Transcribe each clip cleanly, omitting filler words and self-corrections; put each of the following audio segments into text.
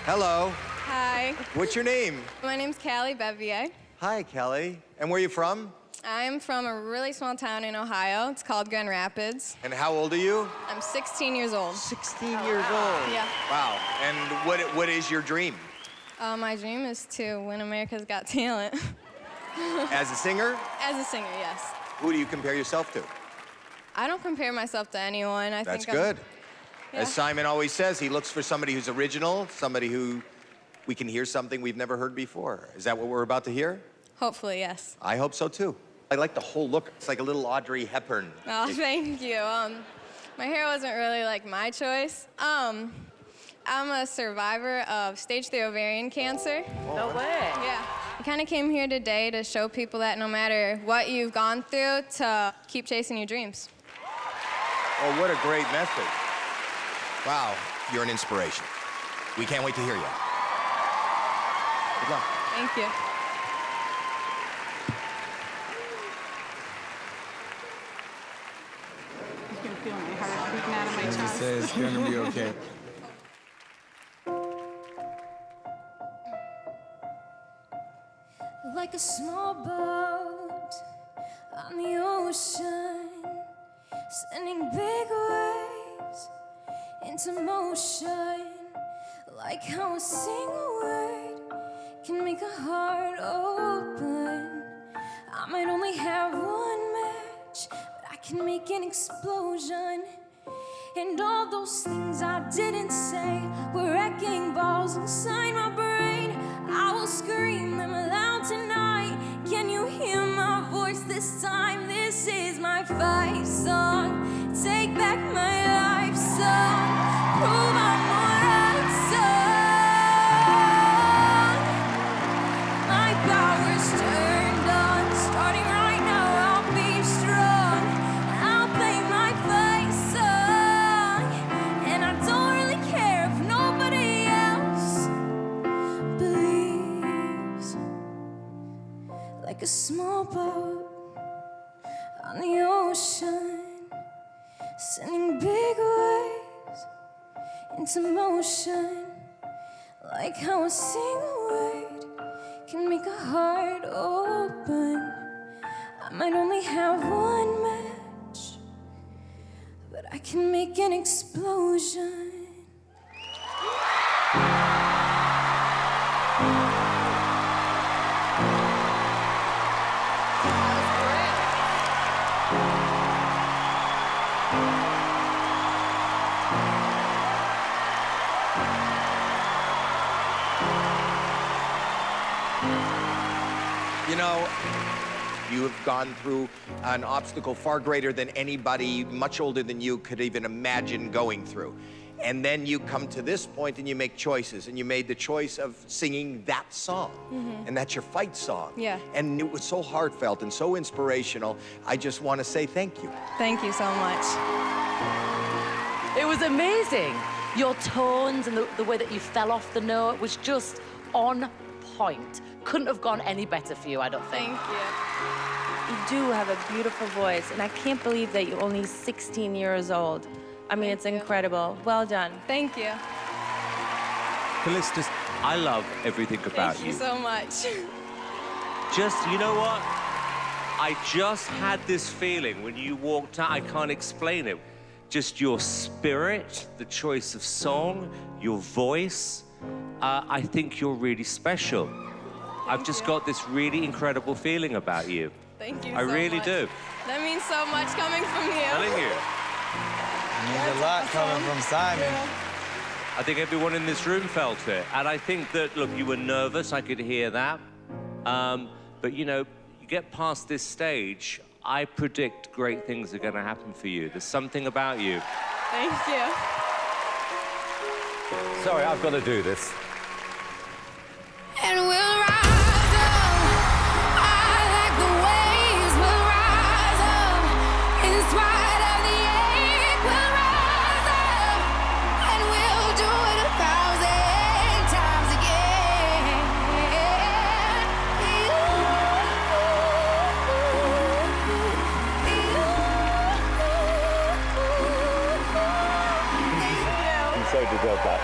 Hello. Hi. What's your name? My name's Callie Bevier. Hi, Kelly. And where are you from? I'm from a really small town in Ohio. It's called Grand Rapids. And how old are you? I'm 16 years old. 16 years old. Yeah. Wow. And what is your dream? My dream is to win America's Got Talent. As a singer? As a singer, yes. Who do you compare yourself to? I don't compare myself to anyone. That's good. Yeah. As Simon always says, he looks for somebody who's original, somebody who we can hear something we've never heard before. Is that what we're about to hear? Hopefully, yes. I hope so, too. I like the whole look. It's like a little Audrey Hepburn. Oh, thank you. My hair wasn't really like my choice. I'm a survivor of stage 3 ovarian cancer. No way. Yeah. I kind of came here today to show people that no matter what you've gone through, to keep chasing your dreams. Oh, what a great message. Wow, you're an inspiration. We can't wait to hear you. Good luck. Thank you. You can feel my heart beating out of my As he chest. says, it's gonna be okay. Like a small boat on the ocean, sending big waves into motion. Like how a single word can make a heart open. I might only have one match, but I can make an explosion. And all those things I didn't say were wrecking balls inside my brain. I will scream them aloud tonight. Can you hear my voice this time? This is my fight song. Take back my life song. Prove I'm right song. My power's turned on. Starting right now, I'll be strong. I'll play my fight song. And I don't really care if nobody else believes. Like a small boat on the ocean, sending big waves into motion. Like how a single word can make a heart open. I might only have one match, but I can make an explosion. You know, you have gone through an obstacle far greater than anybody much older than you could even imagine going through. And then you come to this point and you make choices, and you made the choice of singing that song. And that's your fight song. Yeah. And it was so heartfelt and so inspirational. I just want to say thank you. Thank you so much. It was amazing. Your tones and the way that you fell off the note was just on point. Couldn't have gone any better for you, I don't think. Thank you. You do have a beautiful voice, and I can't believe that you're only 16 years old. I mean, it's incredible. Well done. Thank you. Callistus, I love everything about Thank you so much. Just, you know what? I just had this feeling when you walked out, I can't explain it. Just your spirit, the choice of song, your voice. I think you're really special. I've just got this really incredible feeling about you. Thank you I so really much. do. That means so much coming from you. Telling you. Means a lot coming from Simon. I think everyone in this room felt it. And I think that, look, you were nervous, I could hear that. But you know, you get past this stage, I predict great things are gonna happen for you. There's something about you. Thank you. Sorry, I've got to do this. And we'll rise up, high like the waves. We'll rise up, in spite of the ache. We'll rise up, and we'll do it 1,000 times again. I'm so deserve that.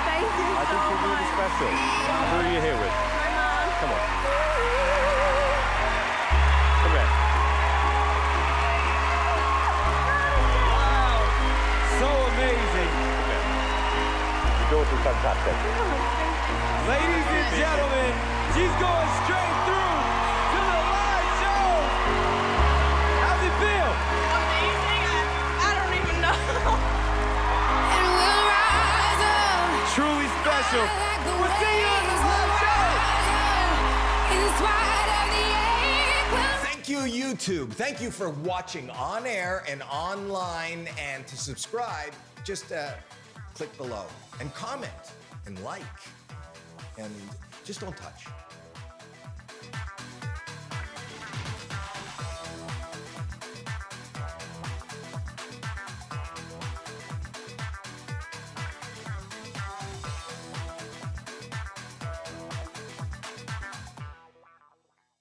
Thank you so much. special? Who are you here with? My mom. Come on. Come here. So amazing. Your daughter's fantastic. Ladies and gentlemen, she's going straight through to the live show. How's it feel? Amazing. I don't even know. And we'll rise up. Truly special. We'll see you in the live show. In spite of the ache. Thank you, YouTube. Thank you for watching on air and online. And to subscribe, just click below and comment and like. And just don't touch.